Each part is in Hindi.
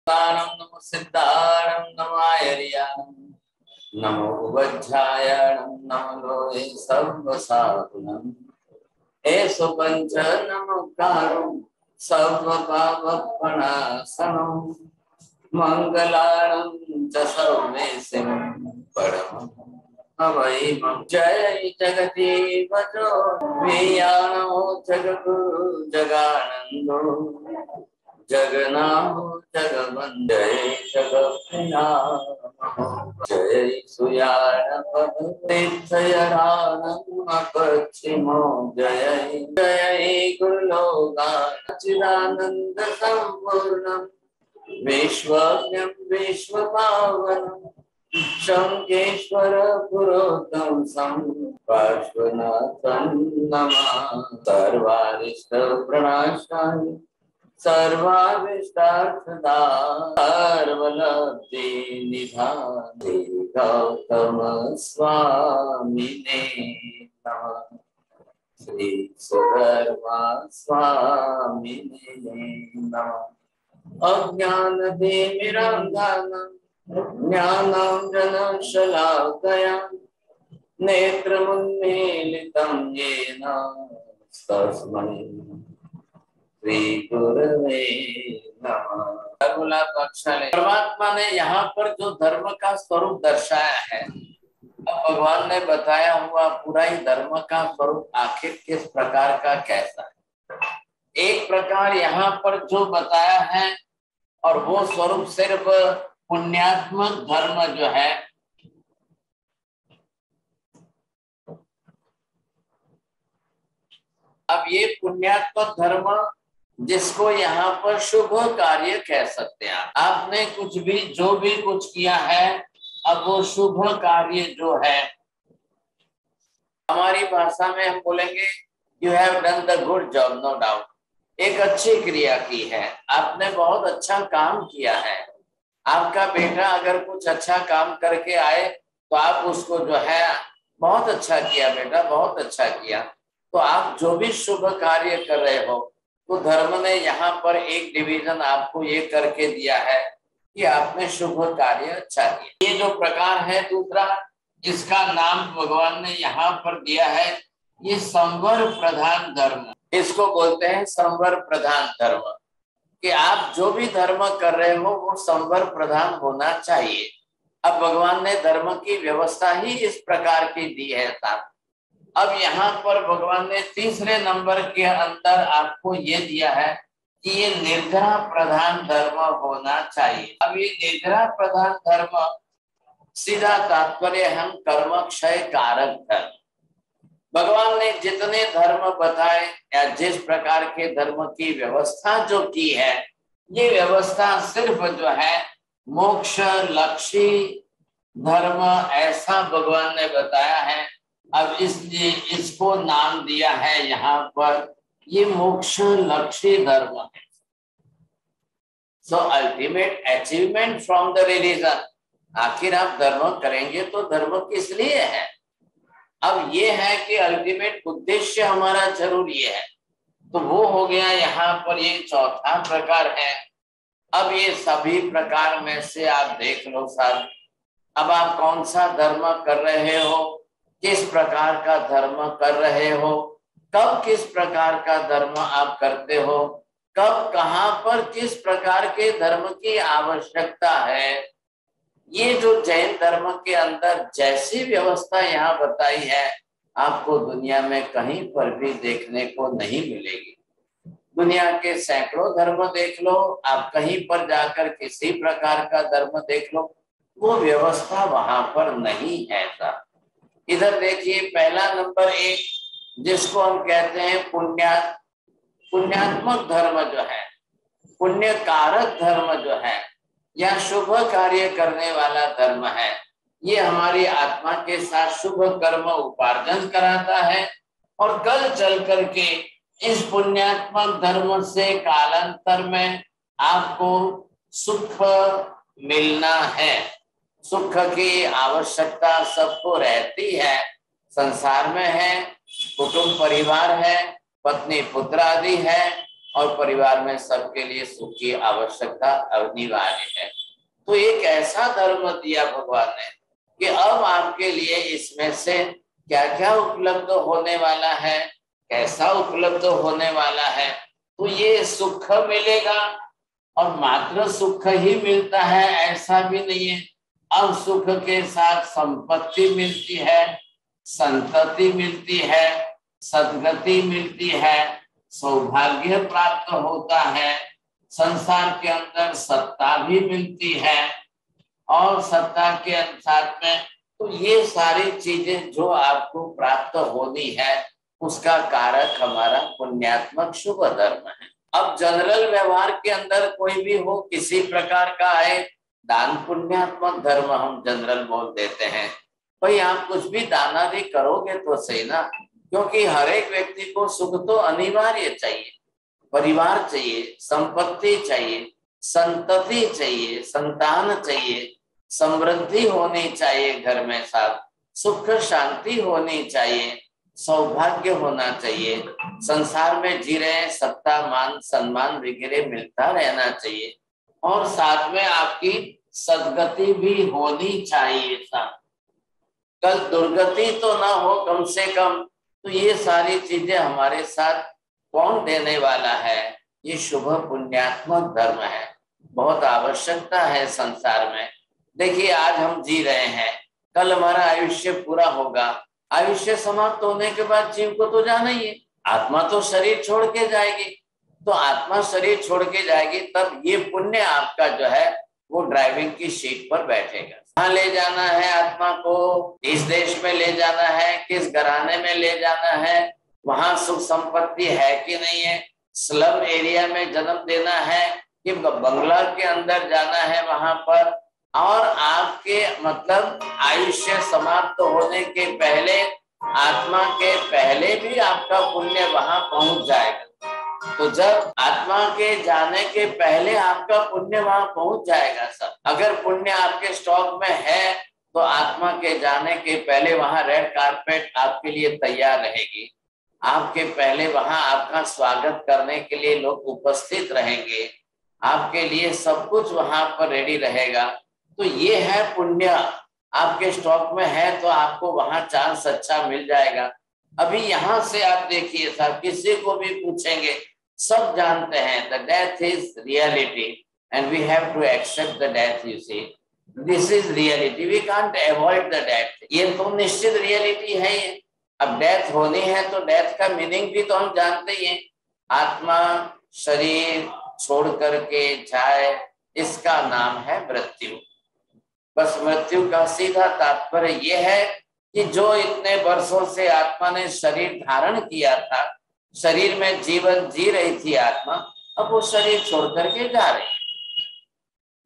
दानम नमो सिद्धाणम नमायर्याणम नमो वज्रायणम नमो लोहे सर्वसाधुनम एषु पंच नमोकारो सर्वपापप्रणाशनम मंगलाणं च सर्वेशं परमं अवैमं जय जगति वचो वियानो जगद्गुरु जगानन्दो जगन्नाथ जगवन्दे जगन्नाथ जय सुयाणपतिथयरानमपक्षिमो जय जय गुरुलोकाचिदानन्द सम्पूर्णम् विश्वज्ञं विश्वपावनं शंकेश्वर पुरोतम पार्श्वनाथं नमः सर्वारिष्ट प्रणाशाय सर्वाभिष्टार्थदा सर्वलब्धि निधाने गौतम स्वामिने नमः श्री सुधर्मा स्वामिने नमः अज्ञानतिमिरान्धनं ज्ञानाञ्जनशलाकया नेत्रमुन्मीलितं येन तस्मै श्रीगुरवे नमः। परमात्मा ने यहाँ पर जो धर्म का स्वरूप दर्शाया है, अब भगवान ने बताया हुआ पूरा ही धर्म का स्वरूप आखिर किस प्रकार का कैसा है। एक प्रकार यहाँ पर जो बताया है और वो स्वरूप सिर्फ पुण्यात्मक धर्म जो है, अब ये पुण्यात्मक धर्म जिसको यहाँ पर शुभ कार्य कह सकते हैं। आपने कुछ भी जो भी कुछ किया है, अब वो शुभ कार्य जो है, हमारी भाषा में हम बोलेंगे you have done the good job, no doubt. एक अच्छी क्रिया की है, आपने बहुत अच्छा काम किया है। आपका बेटा अगर कुछ अच्छा काम करके आए तो आप उसको जो है बहुत अच्छा किया बेटा, बहुत अच्छा किया। तो आप जो भी शुभ कार्य कर रहे हो, तो धर्म ने यहाँ पर एक डिवीजन आपको ये करके दिया है कि आपने शुभ कार्य अच्छा किया। ये जो प्रकार है दूसरा, जिसका नाम भगवान ने यहाँ पर दिया है, ये संवर प्रधान धर्म, इसको बोलते हैं संवर प्रधान धर्म। कि आप जो भी धर्म कर रहे हो वो संवर प्रधान होना चाहिए। अब भगवान ने धर्म की व्यवस्था ही इस प्रकार की दी है साहब। अब यहाँ पर भगवान ने तीसरे नंबर के अंदर आपको ये दिया है कि ये निर्ग्रह प्रधान धर्म होना चाहिए। अब ये निर्ग्रह प्रधान धर्म सीधा तात्पर्य हम कर्म क्षय कारक धर्म। भगवान ने जितने धर्म बताए या जिस प्रकार के धर्म की व्यवस्था जो की है, ये व्यवस्था सिर्फ जो है मोक्ष लक्षी धर्म ऐसा भगवान ने बताया है। अब इसलिए इसको नाम दिया है यहाँ पर, ये मोक्ष लक्षी धर्म है। सो ultimate achievement from the religion, आखिर आप धर्म करेंगे तो धर्म किस लिए है। अब ये है कि अल्टीमेट उद्देश्य हमारा जरूर ये है, तो वो हो गया यहाँ पर ये चौथा प्रकार है। अब ये सभी प्रकार में से आप देख लो साहब, अब आप कौन सा धर्म कर रहे हो, किस प्रकार का धर्म कर रहे हो, कब किस प्रकार का धर्म आप करते हो, कब कहाँ पर किस प्रकार के धर्म की आवश्यकता है। ये जो जैन धर्म के अंदर जैसी व्यवस्था यहाँ बताई है, आपको दुनिया में कहीं पर भी देखने को नहीं मिलेगी। दुनिया के सैकड़ों धर्म देख लो, आप कहीं पर जाकर किसी प्रकार का धर्म देख लो, वो व्यवस्था वहां पर नहीं है साहब। इधर देखिए पहला नंबर एक, जिसको हम कहते हैं पुण्यात्मक धर्म जो है, पुण्य कारक धर्म जो है, या शुभ कार्य करने वाला धर्म है। ये हमारी आत्मा के साथ शुभ कर्म उपार्जन कराता है और कल चल करके इस पुण्यात्मक धर्म से कालांतर में आपको सुख मिलना है। सुख की आवश्यकता सबको रहती है, संसार में है, कुटुंब परिवार है, पत्नी पुत्र आदि है, और परिवार में सबके लिए सुख की आवश्यकता अनिवार्य है। तो एक ऐसा धर्म दिया भगवान ने कि अब आपके लिए इसमें से क्या क्या उपलब्ध होने वाला है, कैसा उपलब्ध होने वाला है। तो ये सुख मिलेगा, और मात्र सुख ही मिलता है ऐसा भी नहीं है। अब सुख के साथ संपत्ति मिलती है, संतति मिलती है, सद्गति मिलती है, सौभाग्य प्राप्त होता है, संसार के अंदर सत्ता भी मिलती है, और सत्ता के साथ में तो ये सारी चीजें जो आपको प्राप्त होनी है उसका कारक हमारा पुण्यात्मक शुभ धर्म है। अब जनरल व्यवहार के अंदर कोई भी हो, किसी प्रकार का है, दान पुण्यात्मक धर्म हम जनरल बोल देते हैं। भाई आप कुछ भी दान आदि करोगे तो सही ना, क्योंकि हर एक व्यक्ति को सुख तो अनिवार्य चाहिए, परिवार चाहिए, संपत्ति चाहिए, संतति चाहिए, संतान चाहिए, समृद्धि होनी चाहिए, घर में साथ सुख शांति होनी चाहिए, सौभाग्य होना चाहिए, संसार में जी रहे सत्ता मान सम्मान वगैरह मिलता रहना चाहिए, और साथ में आपकी सद्गति भी होनी चाहिए। कल दुर्गति तो ना हो कम से कम। तो ये सारी चीजें हमारे साथ कौन देने वाला है? ये शुभ पुण्यात्मक धर्म है, बहुत आवश्यकता है संसार में। देखिए आज हम जी रहे हैं, कल हमारा आयुष्य पूरा होगा, आयुष्य समाप्त होने के बाद जीव को तो जाना ही है, आत्मा तो शरीर छोड़ के जाएगी। तो आत्मा शरीर छोड़ के जाएगी तब ये पुण्य आपका जो है वो ड्राइविंग की सीट पर बैठेगा। कहाँ ले जाना है आत्मा को, इस देश में ले जाना है, किस घराने में ले जाना है, वहां सुख संपत्ति है कि नहीं है, स्लम एरिया में जन्म देना है कि बंगला के अंदर जाना है वहां पर। और आपके मतलब आयुष्य समाप्त होने के पहले, आत्मा के पहले भी आपका पुण्य वहां पहुंच जाएगा। तो जब आत्मा के जाने के पहले आपका पुण्य वहां पहुंच जाएगा सब। अगर पुण्य आपके स्टॉक में है तो आत्मा के जाने के पहले वहां रेड कारपेट आपके लिए तैयार रहेगी, आपके पहले वहां आपका स्वागत करने के लिए लोग उपस्थित रहेंगे, आपके लिए सब कुछ वहां पर रेडी रहेगा। तो ये है पुण्य, आपके स्टॉक में है तो आपको वहां चांस अच्छा मिल जाएगा। अभी यहाँ से आप देखिए साहब, किसी को भी पूछेंगे सब जानते हैं the death is reality and we have to accept the death. You see this is reality, we can't avoid the death. ये तो निश्चित रियलिटी है ये। अब डेथ होनी है तो डेथ का मीनिंग भी तो हम जानते ही हैं, आत्मा शरीर छोड़ करके जाए, इसका नाम है मृत्यु। बस मृत्यु का सीधा तात्पर्य यह है कि जो इतने वर्षों से आत्मा ने शरीर धारण किया था, शरीर में जीवन जी रही थी आत्मा, अब वो शरीर छोड़ करके जा रही है।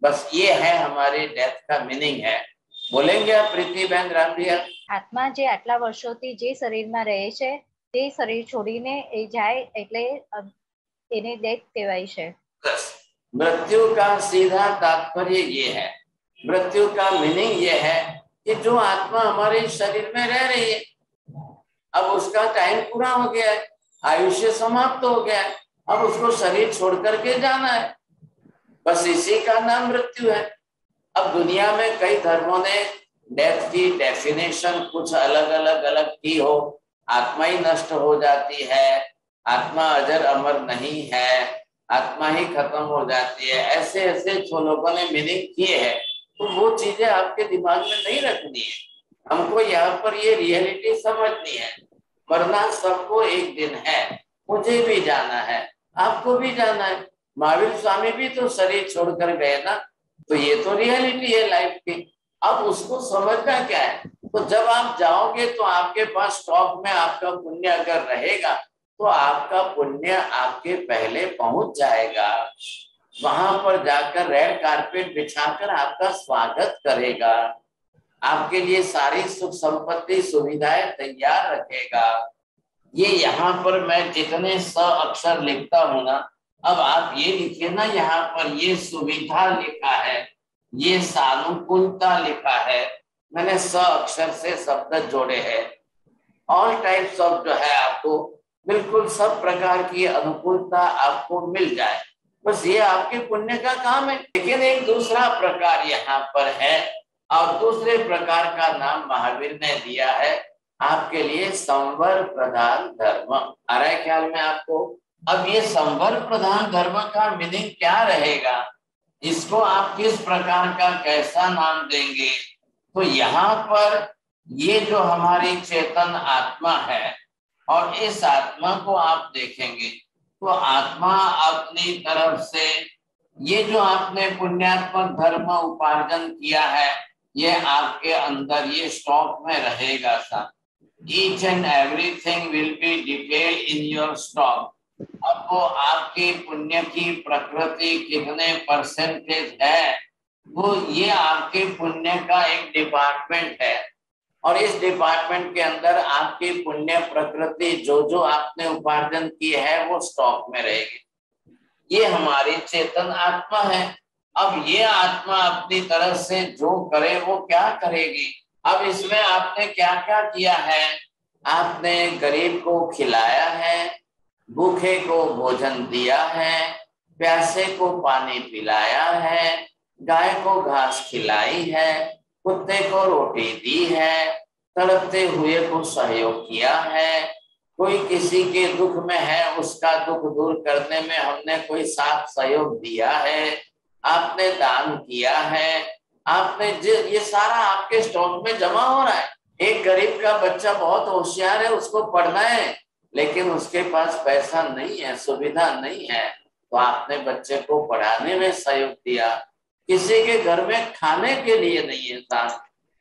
बस ये है हमारे डेथ का मीनिंग है। बोलेंगे आप प्रीति बहन राम भैया? आत्मा जे आटला वर्षोથી જે શરીરમાં રહે છે તે શરીર છોડીને એ જાય એટલે એને ડેથ કહેવાય છે। मृत्यु का सीधा तात्पर्य ये है, मृत्यु का मीनिंग ये है कि जो आत्मा हमारे शरीर में रह रही है, अब उसका टाइम पूरा हो गया है, आयुष्य समाप्त हो गया है, अब उसको शरीर छोड़ करके जाना है, बस इसी का नाम मृत्यु है। अब दुनिया में कई धर्मों ने डेथ की डेफिनेशन कुछ अलग अलग की हो, आत्मा ही नष्ट हो जाती है, आत्मा अजर अमर नहीं है, आत्मा ही खत्म हो जाती है, ऐसे ऐसे जो लोगों ने मीनिंग किए हैं, तो वो चीजें आपके दिमाग में नहीं रखनी है। हमको यहाँ पर ये रियलिटी समझनी है, मरना सबको एक दिन है, मुझे भी जाना है, आपको भी जाना है, महावीर स्वामी भी तो शरीर छोड़कर गए ना। तो ये तो रियलिटी है लाइफ की। अब उसको समझना क्या है, तो जब आप जाओगे तो आपके पास स्टॉक में आपका पुण्य अगर रहेगा तो आपका पुण्य आपके पहले पहुंच जाएगा, वहां पर जाकर रेड कारपेट बिछाकर आपका स्वागत करेगा, आपके लिए सारी सुख संपत्ति सुविधाएं तैयार रखेगा। ये यहाँ पर मैं जितने स अक्षर लिखता हूँ ना, अब आप ये लिखिए ना, यहाँ पर ये सुविधा लिखा है, ये सानुकूलता लिखा है, मैंने स अक्षर से शब्द जोड़े हैं। ऑल टाइप्स ऑफ जो है आपको बिल्कुल सब प्रकार की अनुकूलता आपको मिल जाए, बस ये आपके पुण्य का काम है। लेकिन एक दूसरा प्रकार यहाँ पर है, और दूसरे प्रकार का नाम महावीर ने दिया है आपके लिए, संवर प्रधान धर्म। आ रहा है ख्याल में आपको? अब ये संवर प्रधान धर्म का मीनिंग क्या रहेगा, इसको आप किस प्रकार का कैसा नाम देंगे? तो यहाँ पर ये जो हमारी चेतन आत्मा है, और इस आत्मा को आप देखेंगे तो आत्मा अपनी तरफ से ये जो आपने पुण्यात्मक धर्म उपार्जन किया है, ये आपके अंदर ये स्टॉक में रहेगा सा। Each and everything will be detail in your stock. अब वो आपकी पुण्य की प्रकृति कितने परसेंटेज है, वो ये आपके पुण्य का एक डिपार्टमेंट है, और इस डिपार्टमेंट के अंदर आपकी पुण्य प्रकृति जो जो आपने उपार्जन की है वो स्टॉक में रहेगी। ये हमारी चेतन आत्मा है। अब ये आत्मा अपनी तरफ से जो करे वो क्या करेगी? अब इसमें आपने क्या क्या किया है? आपने गरीब को खिलाया है, भूखे को भोजन दिया है, प्यासे को पानी पिलाया है, गाय को घास खिलाई है, कुत्ते को रोटी दी है, तड़पते हुए को सहयोग किया है, कोई किसी के दुख में है उसका दुख दूर करने में हमने कोई साथ सहयोग दिया है, आपने दान किया है, आपने ये सारा आपके स्टॉक में जमा हो रहा है। एक गरीब का बच्चा बहुत होशियार है, उसको पढ़ना है, लेकिन उसके पास पैसा नहीं है, सुविधा नहीं है, तो आपने बच्चे को पढ़ाने में सहयोग दिया। किसी के घर में खाने के लिए नहीं है था,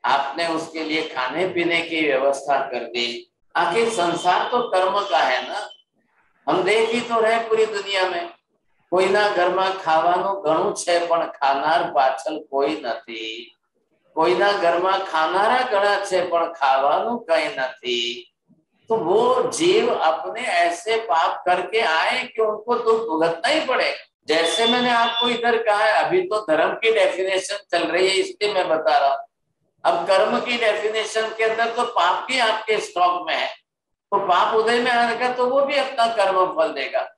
आपने उसके लिए खाने पीने की व्यवस्था कर दी। आखिर संसार तो कर्म का है ना। हम देख ही तो रहे पूरी दुनिया में, कोईना घरमा खाવાનું ઘણું છે પણ ખાનાર પાછળ કોઈ નથી, કોઈના ઘરમાં ખાનારા ઘણા છે પણ ખાવાનું કઈ નથી। तो वो जीव अपने ऐसे पाप करके आए कि उनको तो भुगतना ही पड़े। जैसे मैंने आपको इधर कहा है, अभी तो धर्म की डेफिनेशन चल रही है इसलिए मैं बता रहा हूँ। अब कर्म की डेफिनेशन के अंदर तो पाप भी आपके स्टॉक में है, तो पाप उदय में आएगा तो वो भी अपना कर्म फल देगा।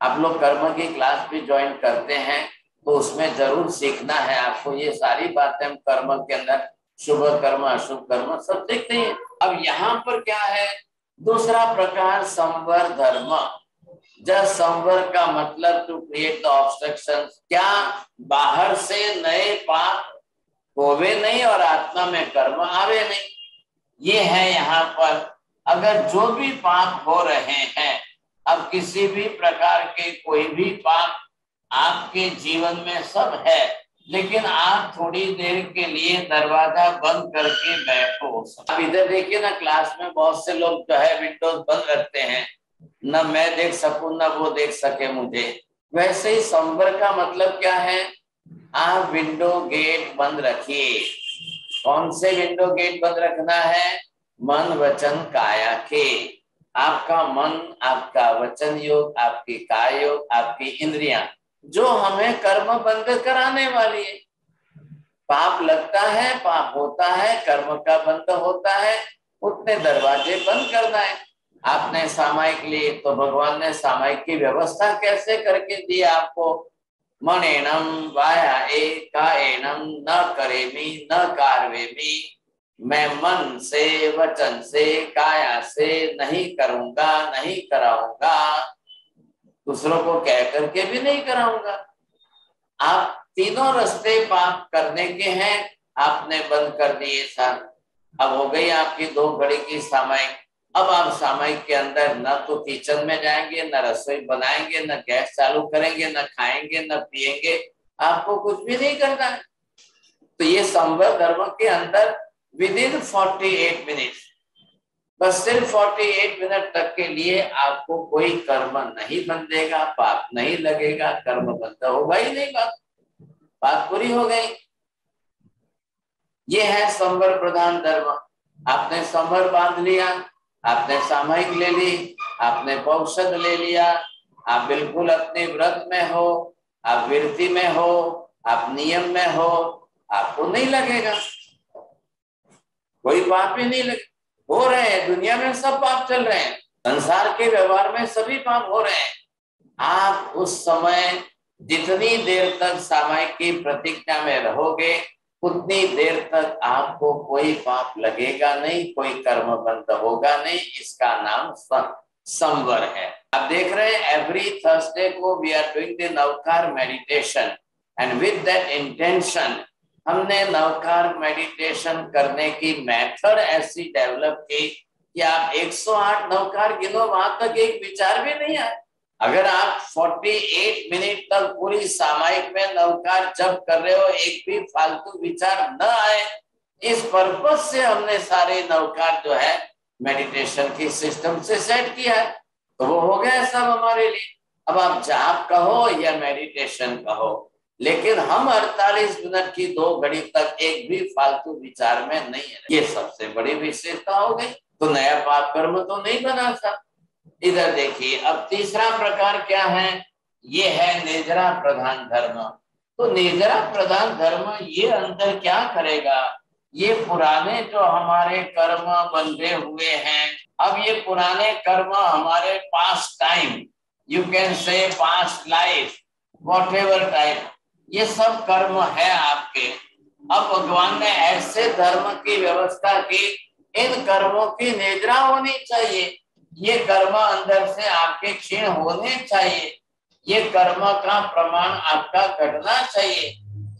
आप लोग कर्म की क्लास भी ज्वाइन करते हैं तो उसमें जरूर सीखना है आपको, ये सारी बातें हम कर्म के अंदर शुभ कर्म अशुभ कर्म सब सीखते हैं। अब यहाँ पर क्या है, दूसरा प्रकार संवर धर्म। जब संवर का मतलब टू क्रिएट द ऑब्स्ट्रक्शन, क्या बाहर से नए पाप होवे नहीं और आत्मा में कर्म आवे नहीं, ये है यहाँ पर। अगर जो भी पाप हो रहे हैं, अब किसी भी प्रकार के कोई भी पाप आपके जीवन में सब है, लेकिन आप थोड़ी देर के लिए दरवाजा बंद करके बैठो। अब इधर देखिए ना, क्लास में बहुत से लोग जो है विंडोज बंद रखते हैं, न मैं देख सकूं न वो देख सके मुझे। वैसे ही संवर का मतलब क्या है, आप विंडो गेट बंद रखिए। कौन से विंडो गेट बंद रखना है? मन वचन काया के। आपका मन, आपका वचन योग, आपकी काय योग, आपकी इंद्रियां जो हमें कर्म बंद कराने वाली है। पाप लगता है, पाप होता है, कर्म का बंद होता है, उतने दरवाजे बंद करना है। आपने सामायिक ली तो भगवान ने सामायिक की व्यवस्था कैसे करके दी आपको? मनेनम वाया काएनम न करेमी न कारवेमी, मैं मन से वचन से काया से नहीं करूंगा, नहीं कराऊंगा, दूसरों को कह करके भी नहीं कराऊंगा। आप तीनों रास्ते पाप करने के हैं, आपने बंद कर दिए सर। अब हो गई आपकी 2 घड़ी की सामायिक। अब आप सामायिक के अंदर न तो किचन में जाएंगे, न रसोई बनाएंगे, न गैस चालू करेंगे, न खाएंगे, न पिएंगे, आपको कुछ भी नहीं करना है। तो ये संवर धर्म के अंदर विद इन 48 मिनट, बस सिर्फ 48 मिनट तक के लिए आपको कोई कर्म नहीं बंधेगा, पाप नहीं लगेगा, कर्म बंद होगा ही नहीं। बात पूरी हो गई। ये है संवर प्रधान धर्म। आपने संवर बांध लिया, आपने सामायिक ले ली, आपने पौषध ले लिया, आप बिल्कुल अपने व्रत में हो, आप विरति में हो, आप नियम में हो, आपको नहीं लगेगा, कोई पाप ही नहीं लगे। हो रहे हैं दुनिया में सब पाप चल रहे हैं, संसार के व्यवहार में सभी पाप हो रहे हैं। आप उस समय जितनी देर तक सामायिक की प्रतिज्ञा में रहोगे उतनी देर तक आपको कोई पाप लगेगा नहीं, कोई कर्म बंध होगा नहीं। इसका नाम संवर है। आप देख रहे हैं एवरी थर्सडे को we are doing the Navkar meditation and with that intention हमने नवकार मेडिटेशन करने की मेथड ऐसी डेवलप की कि आप 108 नवकार गिनो, वहां तक एक विचार भी नहीं आए। अगर आप 48 मिनट तक पूरी सामायिक में नवकार जप कर रहे हो, एक भी फालतू विचार न आए, इस पर्पज से हमने सारे नवकार जो है मेडिटेशन की सिस्टम से सेट किया है। तो वो हो गया सब हमारे लिए। अब आप जाप कहो या मेडिटेशन कहो, लेकिन हम 48 मिनट की 2 घड़ी तक एक भी फालतू विचार में नहीं है। ये सबसे बड़ी विशेषता हो गई। तो नया पाप कर्म तो नहीं बना सकता। इधर देखिए, अब तीसरा प्रकार क्या है? ये है निजरा प्रधान धर्म। तो निजरा प्रधान धर्म ये अंदर क्या करेगा? ये पुराने जो हमारे कर्म बंधे हुए हैं, अब ये पुराने कर्म हमारे past time, you can say past life, whatever time, ये सब कर्म है आपके। अब भगवान ने ऐसे धर्म की व्यवस्था की, इन कर्मों की निजरा होनी चाहिए। ये कर्म अंदर से आपके क्षीण होने चाहिए। ये कर्म का प्रमाण आपका घटना चाहिए।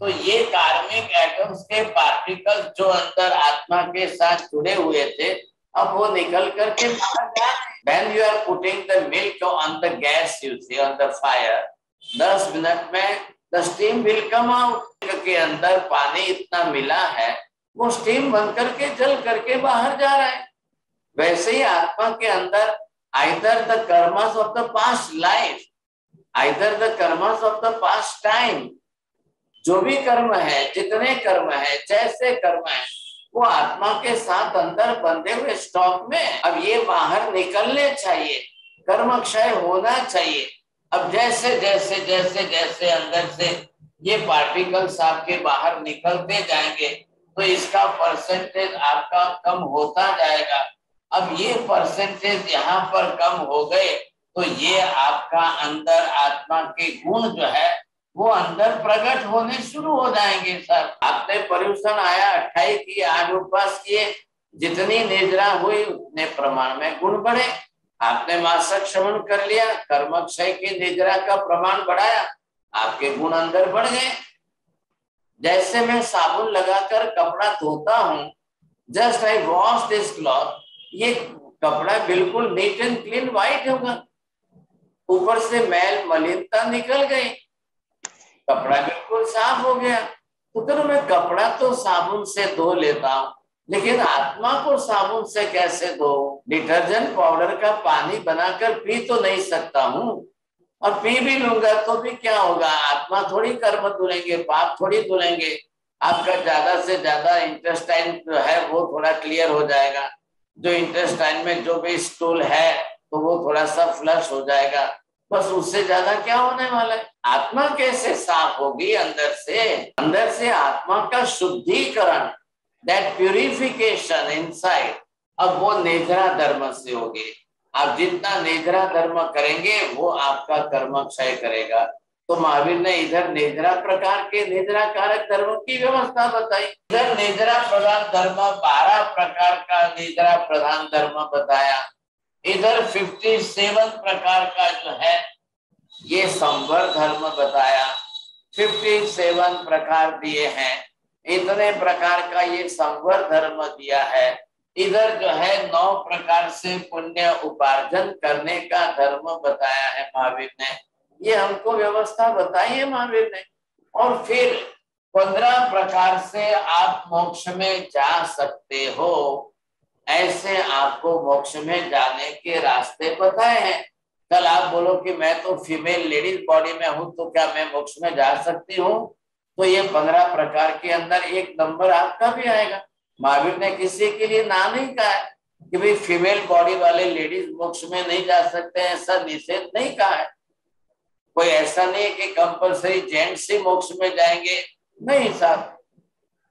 तो ये कार्मिक एटम्स के पार्टिकल्स जो अंदर आत्मा के साथ जुड़े हुए थे, अब वो निकल करके बाहर जा रहे हैं। When you are putting the milk on the gas, you see on the fire, 10 minute में the steam will come out। के अंदर पानी इतना मिला है, वो स्टीम बन करके जल करके बाहर जा रहा है। वैसे ही आत्मा के अंदर either the karmas of the past life, either the karmas of the past time, जो भी कर्म है, जितने कर्म है, जैसे कर्म है, वो आत्मा के साथ अंदर बंधे हुए स्टॉक में। अब ये बाहर निकलने चाहिए, कर्म क्षय होना चाहिए। अब जैसे जैसे जैसे जैसे अंदर से ये पार्टिकल्स आपके बाहर निकलते जाएंगे, तो इसका परसेंटेज आपका कम होता जाएगा। अब ये परसेंटेज यहाँ पर कम हो गए, तो ये आपका अंदर आत्मा के गुण जो है वो अंदर प्रकट होने शुरू हो जाएंगे। सर, आपने पर्यूषण आया 28 की, 8 उपवास किए, जितनी निद्रा हुई उतने प्रमाण में गुण बढ़े। आपने मासक श्रवण कर लिया, कर्म क्षय की निद्रा का प्रमाण बढ़ाया, आपके गुण अंदर बढ़ गए। जैसे मैं साबुन लगाकर कपड़ा धोता हूँ, just I wash this cloth, ये कपड़ा बिल्कुल नीट एंड क्लीन व्हाइट होगा, ऊपर से मैल मलिनता निकल गई, कपड़ा बिल्कुल साफ हो गया। तो फिर मैं कपड़ा तो साबुन से धो लेता हूँ, लेकिन आत्मा को साबुन से कैसे धो? डिटर्जेंट पाउडर का पानी बनाकर पी तो नहीं सकता हूँ, और पी भी लूंगा तो भी क्या होगा? आत्मा थोड़ी कर्म धुलेंगे, पाप थोड़ी धुलेंगे। आपका ज्यादा से ज्यादा इंटेस्टाइन जो है वो थोड़ा क्लियर हो जाएगा, जो इंटेस्टाइन में जो भी स्टूल है तो वो थोड़ा सा फ्लश हो जाएगा, बस उससे ज्यादा क्या होने वाला है? आत्मा कैसे साफ होगी अंदर से? अंदर से आत्मा का शुद्धिकरण, दैट प्यूरिफिकेशन इनसाइड, अब वो निद्रा धर्म से होगी। आप जितना निद्रा धर्म करेंगे वो आपका कर्म क्षय करेगा। तो महावीर ने इधर निद्रा प्रकार के निद्रा कारक धर्म की व्यवस्था बताई। इधर निद्रा प्रधान धर्म 12 प्रकार का निद्रा प्रधान धर्म बताया। इधर 57 प्रकार का जो है ये संवर धर्म बताया। 57 प्रकार दिए हैं, इतने प्रकार का ये संवर धर्म दिया है। इधर जो है 9 प्रकार से पुण्य उपार्जन करने का धर्म बताया है महावीर ने। ये हमको व्यवस्था बताई है महावीर ने। और फिर 15 प्रकार से आप मोक्ष में जा सकते हो, ऐसे आपको मोक्ष में जाने के रास्ते बताए हैं। कल आप बोलो कि मैं तो फीमेल लेडीज बॉडी में हूं, तो क्या मैं मोक्ष में जा सकती हूँ? तो ये 15 प्रकार के अंदर एक नंबर आपका भी आएगा। महावीर ने किसी के लिए ना नहीं कहा है कि भाई फीमेल बॉडी वाले लेडीज मोक्ष में नहीं जा सकते, ऐसा निषेध नहीं कहा है। कोई ऐसा नहीं है कि कंपलसरी जेंट्स ही मोक्ष में जाएंगे, नहीं साहब।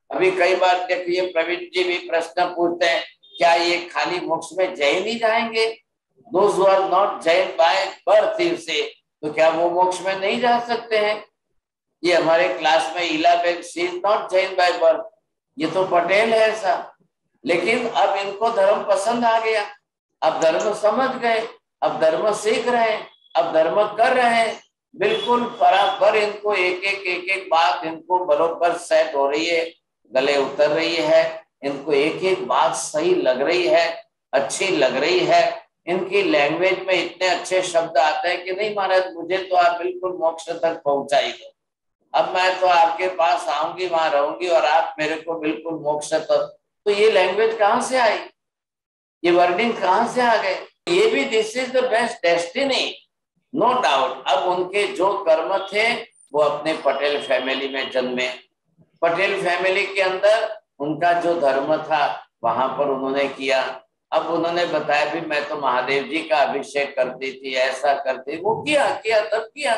अभी कई बार देखिए प्रवीण जी भी प्रश्न पूछते हैं, क्या ये खाली मोक्ष में जैन ही जाएंगे? Those who are not Jain by birth, you say, तो क्या वो मोक्ष में नहीं जा सकते हैं? ये हमारे क्लास में Ila Baig, she is not Jain by birth, ये तो पटेल है ऐसा, लेकिन अब इनको धर्म पसंद आ गया, अब धर्म समझ गए, अब धर्म सीख रहे हैं, अब धर्म कर रहे हैं, बिल्कुल बराबर इनको एक एक बात इनको बरोबर सेट हो रही है, गले उतर रही है, इनको एक एक बात सही लग रही है, अच्छी लग रही है, इनकी लैंग्वेज में इतने अच्छे शब्द आते हैं कि नहीं महाराज मुझे तो आप बिल्कुल मोक्ष तक पहुंचा ही दो, अब मैं तो आपके पास आऊंगी, वहां रहूंगी और आप मेरे को बिल्कुल मोक्ष तक। तो ये लैंग्वेज कहाँ से आई, ये वर्डिंग कहाँ से आ गए? ये भी this is the best destiny, no doubt. अब उनके जो कर्म थे वो अपने पटेल फैमिली में जन्मे, पटेल फैमिली के अंदर उनका जो धर्म था वहां पर उन्होंने किया। अब उन्होंने बताया भी मैं तो महादेव जी का अभिषेक करती थी, ऐसा करती, वो किया तब किया,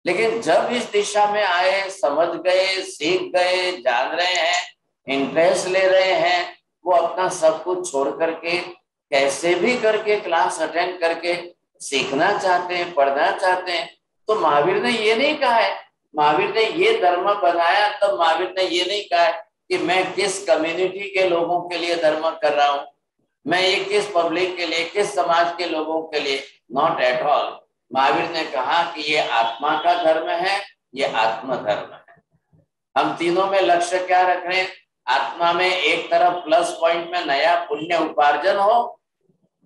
लेकिन जब इस दिशा में आए, समझ गए, सीख गए, जान रहे हैं, इंटरेस्ट ले रहे हैं, वो अपना सब कुछ छोड़ करके कैसे भी करके क्लास अटेंड करके सीखना चाहते हैं, पढ़ना चाहते हैं। तो महावीर ने ये नहीं कहा है, महावीर ने ये धर्म बनाया तब महावीर ने ये नहीं कहा है कि मैं किस कम्युनिटी के लोगों के लिए धर्म कर रहा हूं, मैं ये किस पब्लिक के लिए, किस समाज के लोगों के लिए, नॉट एट ऑल। महावीर ने कहा कि ये आत्मा का धर्म है, ये आत्म धर्म है। हम तीनों में लक्ष्य क्या रख रहे हैं? आत्मा में एक तरफ प्लस पॉइंट में नया पुण्य उपार्जन हो,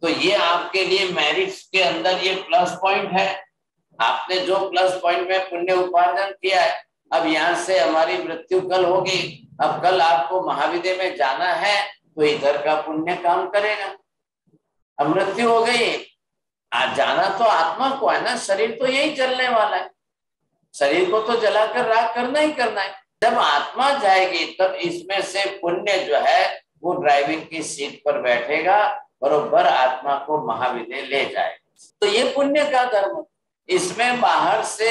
तो ये आपके लिए मेरिट्स के अंदर ये प्लस पॉइंट है। आपने जो प्लस पॉइंट में पुण्य उपार्जन किया है, अब यहाँ से हमारी मृत्यु कल होगी, अब कल आपको महाविद्या में जाना है तो इधर का पुण्य काम करेगा। अब मृत्यु हो गई, आज जाना तो आत्मा को है ना, शरीर तो यही चलने वाला है, शरीर को तो जलाकर राख करना ही करना है। जब आत्मा जाएगी तब इसमें से पुण्य जो है वो ड्राइविंग की सीट पर बैठेगा, बरोबर आत्मा को महाविद्या ले जाएगा। तो ये पुण्य का धर्म, इसमें बाहर से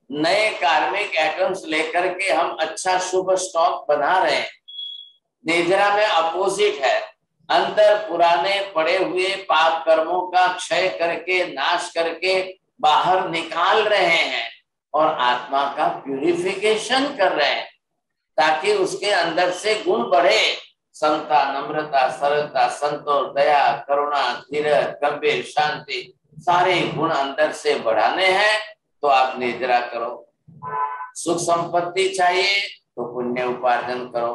नए कार्मिक एटम्स लेकर के हम अच्छा शुभ स्टॉक बना रहे हैं। निद्रा में अपोजिट है, अंदर पुराने पड़े हुए पाप कर्मों का क्षय करके, नाश करके बाहर निकाल रहे हैं और आत्मा का प्यूरिफिकेशन कर रहे हैं, ताकि उसके अंदर से गुण बढ़े, समता, नम्रता, सरलता, संतोष, दया, करुणा, धीरज, गंभीर, शांति, सारे गुण अंदर से बढ़ाने हैं। तो आप निद्रा करो। सुख संपत्ति चाहिए तो पुण्य उपार्जन करो।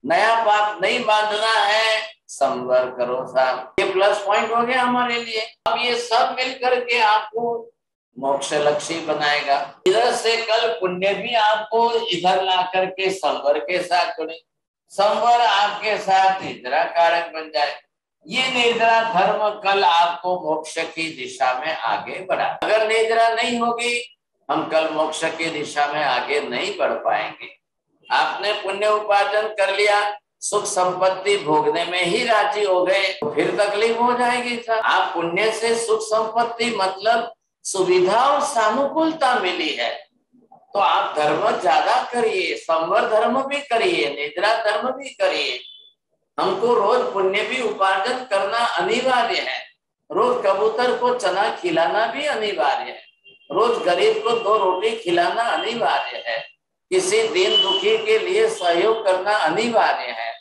नया पाप नहीं बांधना है, संवर करो साहब। ये प्लस पॉइंट हो गया हमारे लिए। अब ये सब मिलकर के आपको मोक्ष लक्ष्य बनाएगा। इधर से कल पुण्य भी आपको इधर ला करके संवर के साथ जुड़े, संवर आपके साथ निद्रा कारक बन जाए। ये निद्रा धर्म कल आपको मोक्ष की दिशा में आगे बढ़ा। अगर निद्रा नहीं होगी हम कल मोक्ष की दिशा में आगे नहीं बढ़ पाएंगे। आपने पुण्य उपार्जन कर लिया, सुख संपत्ति भोगने में ही राजी हो गए तो फिर तकलीफ हो जाएगी। आप पुण्य से सुख संपत्ति मतलब सुविधा और सानुकूलता मिली है, तो आप धर्म ज्यादा करिए, संवर धर्म भी करिए, निद्रा धर्म भी करिए। हमको रोज पुण्य भी उपार्जन करना अनिवार्य है। रोज कबूतर को चना खिलाना भी अनिवार्य है, रोज गरीब को 2 रोटी खिलाना अनिवार्य है, किसी दीन दुखी के लिए सहयोग करना अनिवार्य है,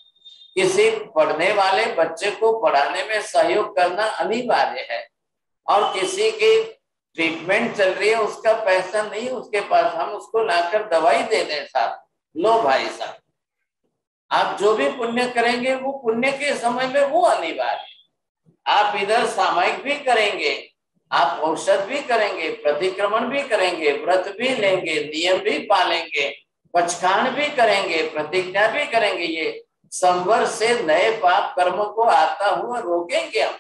किसी पढ़ने वाले बच्चे को पढ़ाने में सहयोग करना अनिवार्य है, और किसी की ट्रीटमेंट चल रही है, उसका पैसा नहीं उसके पास, हम उसको लाकर दवाई दे दें साहब, लो भाई साहब। आप जो भी पुण्य करेंगे वो पुण्य के समय में वो अनिवार्य है। आप इधर सामायिक भी करेंगे, आप औषध भी करेंगे, प्रतिक्रमण भी करेंगे, व्रत भी लेंगे, नियम भी पालेंगे, पचखान भी करेंगे, प्रतिज्ञा भी करेंगे, ये संवर से नए पाप कर्म को आता हुआ रोकेंगे हम।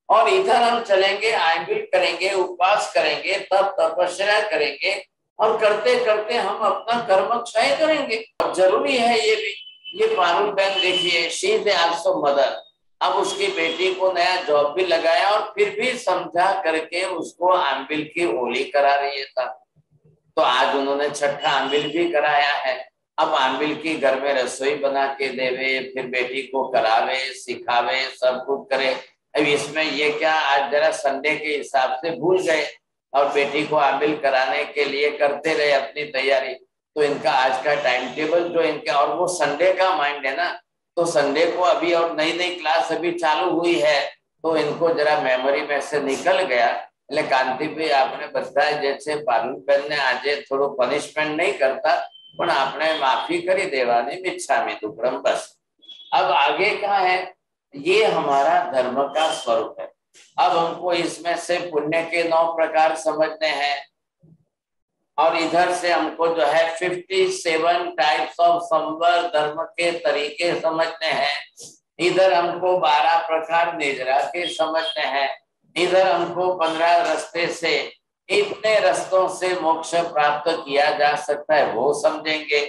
और इधर हम चलेंगे, आयंबिल करेंगे, उपवास करेंगे, तब तपस्या करेंगे, और करते करते हम अपना कर्म क्षय करेंगे। जरूरी है ये भी। ये पारुल बहन देखिए, शी इज आल्सो मदर। अब उसकी बेटी को नया जॉब भी लगाया और फिर भी समझा करके उसको आंबिल की होली करा रही है। तो आज उन्होंने छठा आंबिल भी कराया है। अब आंबिल की घर में रसोई बना के देवे, फिर बेटी को करावे, सिखावे, सब कुछ करे। अब इसमें ये क्या, आज जरा संडे के हिसाब से भूल गए और बेटी को आमिल कराने के लिए करते रहे अपनी तैयारी। तो इनका आज का टाइम टेबल जो इनका, और वो संडे का माइंड है ना, तो संडे को अभी और नई नई क्लास अभी चालू हुई है, तो इनको जरा मेमोरी में से निकल गया। એટલે કાંતિભાઈ આપણે બધા જે છે પારુલબેનને આજે થોડું પનિશમેન્ટ नहीं करता, પણ આપણે માફી કરી દેવાની, મિચ્છામી દુક્કડમ बस। अब आगे क्या है, ये हमारा धर्म का स्वरूप है। अब हमको इसमें से पुण्य के 9 प्रकार समझने हैं, और इधर से हमको जो है 57 टाइप्स ऑफ संवर धर्म के तरीके समझने हैं। इधर हमको 12 प्रकार निजरा के समझने हैं। इधर हमको 15 रास्ते से, इतने रास्तों से मोक्ष प्राप्त किया जा सकता है वो समझेंगे।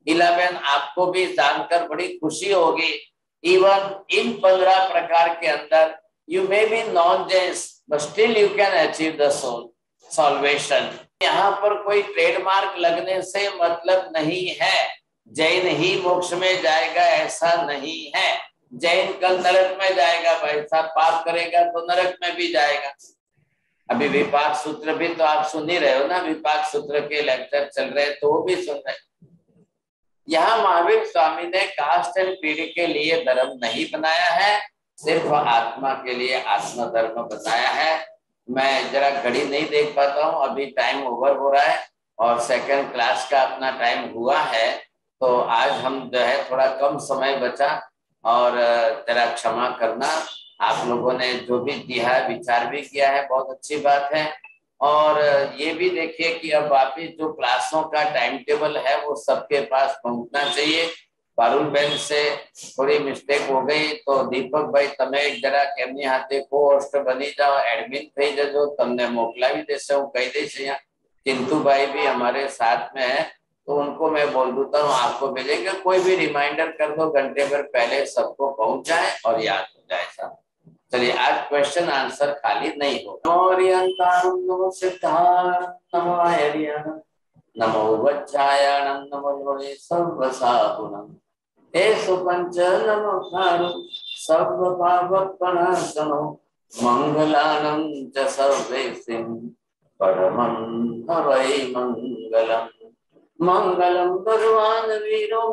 11 आपको भी जानकर बड़ी खुशी होगी, इवन इन 15 प्रकार के अंदर you may be non Jains but still you can achieve the soul salvation. यहाँ पर कोई ट्रेडमार्क लगने से मतलब नहीं है, जैन ही मोक्ष में जाएगा ऐसा नहीं है। जैन कल नरक में जाएगा भाई साहब, पाप करेगा तो नरक में भी जाएगा। अभी विपाक सूत्र भी तो आप सुन ही रहे हो ना, विपाक सूत्र के लेक्चर चल रहे तो वो भी सुन रहे। यहाँ महावीर स्वामी ने कास्ट एंड क्रीड के लिए धर्म नहीं बनाया है, सिर्फ आत्मा के लिए आत्म धर्म बनाया है। मैं जरा घड़ी नहीं देख पाता हूँ, अभी टाइम ओवर हो रहा है और सेकंड क्लास का अपना टाइम हुआ है, तो आज हम जो है थोड़ा कम समय बचा, और जरा क्षमा करना। आप लोगों ने जो भी दिया विचार भी किया है, बहुत अच्छी बात है। और ये भी देखिए कि अब वापिस जो क्लासों का टाइम टेबल है वो सबके पास पहुंचना चाहिए। पारुल बहन से थोड़ी मिस्टेक हो गई, तो दीपक भाई તમે जरा કેમની હાથે કોહોસ્ટ બની जाओ, एडमिन થઈ જજો, તમને મોકલાવી દેશે, હું કહી દઈશ। અહીંયા चिंटू भाई भी हमारे साथ में है, तो उनको मैं बोल देता हूँ आपको भेजेंगे। कोई भी रिमाइंडर कर दो घंटे भर पहले, सबको पहुंच जाए और याद हो जाए सब। चलिए आज क्वेश्चन आंसर खाली नहीं हो। नमो सिद्धार्थ, नमो आर्यन, नमो वज्रायणं, नमो लोहे सर्वसाहुनं, एषु पंच नमोऽकारं सर्वपापप्रणाशनं, मंगलानं च सर्वेसिं परमं हवै मंगलम्। मंगलम भगवान वीरो,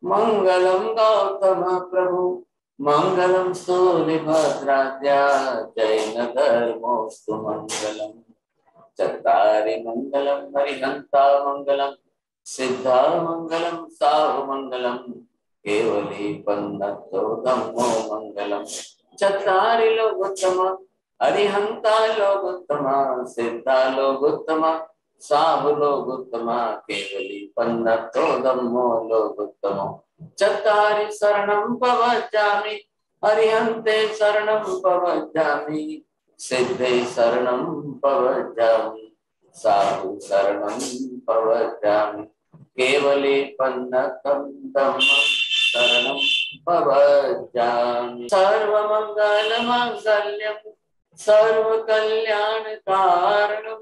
मंगलम गौतम प्रभु, मंगलम सूर्यभद्राद्या, जैन धर्मोस्तु मंगलम। चत्तारि मंगलम हरिहंता मंगलम, सिद्धा मंगलम साहु मंगलम, केवली पन्नतो धम्मो मंगलम। चत्तारि लोकोत्तम, हरिहंता लोकोत्तम, सिद्धा लोकोत्तम, साहु लोकोत्तमा, केवली पन्नतो धम्मो लोकोत्तमो। चत्तारि शरणं प्रवज्जामि, हरिहन्ते शरणं प्रवज्जामि, सिद्धे शरणं प्रवज्जामि, साहु शरणं प्रवज्जामि, केवली पन्नतं धम्मं शरणं प्रवज्जामि। सर्वमंगलमांगल्यं सर्वकल्याणकारणं,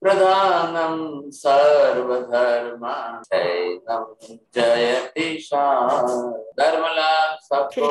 प्रधानं सर्वधर्मार्थैनं, जयति शान्ति। धर्म लाभ सबको।